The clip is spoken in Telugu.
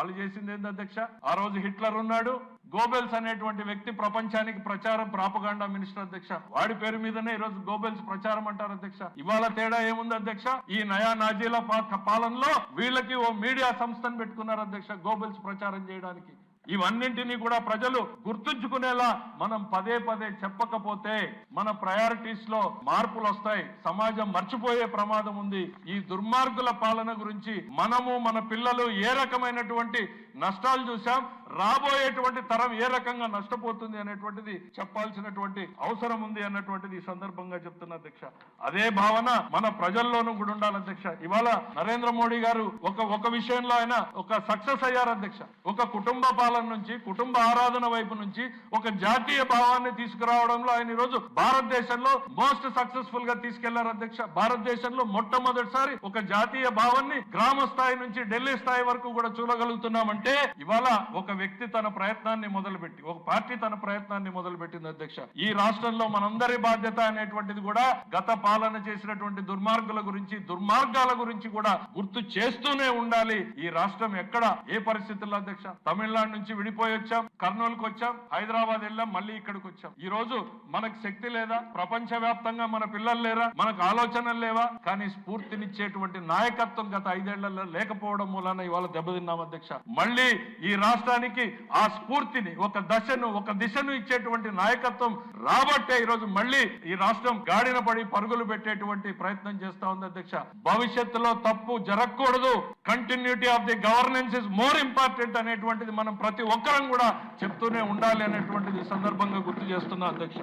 వాళ్ళు చేసింది ఏంది అధ్యక్ష? ఆ రోజు హిట్లర్ ఉన్నాడు, గోబెల్స్ అనేటువంటి వ్యక్తి ప్రపంచానికి ప్రచారం ప్రాపగాండా మినిస్టర్ అధ్యక్ష. వాడి పేరు మీదనే ఈ రోజు గోబెల్స్ ప్రచారం అంటారు అధ్యక్ష. ఇవాళ తేడా ఏముంది అధ్యక్ష? ఈ నయా నాజీల పాలనలో వీళ్ళకి ఓ మీడియా సంస్థను పెట్టుకున్నారు అధ్యక్ష గోబెల్స్ ప్రచారం చేయడానికి. ఇవన్నింటినీ కూడా ప్రజలు గుర్తుంచుకునేలా మనం పదే పదే చెప్పకపోతే మన ప్రయారిటీస్ లో మార్పులు వస్తాయి, సమాజం మర్చిపోయే ప్రమాదం ఉంది. ఈ దుర్మార్గుల పాలన గురించి మనము మన పిల్లలు ఏ రకమైనటువంటి నష్టాలు చూసాం, రాబోయేటువంటి తరం ఏ రకంగా నష్టపోతుంది అనేటువంటిది చెప్పాల్సినటువంటి అవసరం ఉంది అన్నటువంటిది ఈ సందర్భంగా చెప్తున్నా అధ్యక్ష. అదే భావన మన ప్రజల్లోనూ కూడా ఉండాలి అధ్యక్ష. ఇవాళ నరేంద్ర మోడీ గారు ఒక విషయంలో ఆయన ఒక సక్సెస్ అయ్యారు అధ్యక్ష. ఒక కుటుంబ పాలన నుంచి, కుటుంబ ఆరాధన వైపు నుంచి ఒక జాతీయ భావాన్ని తీసుకురావడంలో ఆయన ఈరోజు భారతదేశంలో మోస్ట్ సక్సెస్ఫుల్ గా తీసుకెళ్లారు అధ్యక్ష. భారతదేశంలో మొట్టమొదటిసారి ఒక జాతీయ భావాన్ని గ్రామ స్థాయి నుంచి ఢిల్లీ స్థాయి వరకు కూడా చూడగలుగుతున్నామంటే ఇవాళ ఒక వ్యక్తి తన ప్రయత్నాన్ని మొదలుపెట్టి, ఒక పార్టీ తన ప్రయత్నాన్ని మొదలుపెట్టింది అధ్యక్ష. ఈ రాష్ట్రంలో మనందరి బాధ్యత అనేటువంటిది కూడా గత పాలన చేసినటువంటి దుర్మార్గుల గురించి, దుర్మార్గాల గురించి కూడా గుర్తు చేస్తూనే ఉండాలి. ఈ రాష్ట్రం ఎక్కడ ఏ పరిస్థితుల్లో అధ్యక్ష? తమిళనాడు నుంచి విడిపోయి వచ్చాం, కర్నూలుకు వచ్చాం, హైదరాబాద్ వెళ్ళాం, మళ్ళీ ఇక్కడికి వచ్చాం. ఈ రోజు మనకు శక్తి లేదా? ప్రపంచ వ్యాప్తంగా మన పిల్లలు లేరా? మనకు ఆలోచనలు లేవా? కానీ స్ఫూర్తినిచ్చేటువంటి నాయకత్వం గత 5 ఏళ్లలో లేకపోవడం మూలాన ఇవాళ దెబ్బతిన్నాం అధ్యక్ష. మళ్ళీ ఈ రాష్ట్రానికి ఆ స్ఫూర్తిని, ఒక దిశను ఇచ్చేటువంటి నాయకత్వం రాబట్టే ఈరోజు మళ్ళీ ఈ రాష్ట్రం గాడిన పడి పరుగులు పెట్టేటువంటి ప్రయత్నం చేస్తా ఉంది అధ్యక్ష. భవిష్యత్తులో తప్పు జరగకూడదు, continuity of the governance is more important అనేటువంటిది మనం ప్రతి ఒక్కరం కూడా చెప్తూనే ఉండాలి అనేటువంటిది ఈ సందర్భంగా గుర్తు చేస్తున్నా అధ్యక్ష.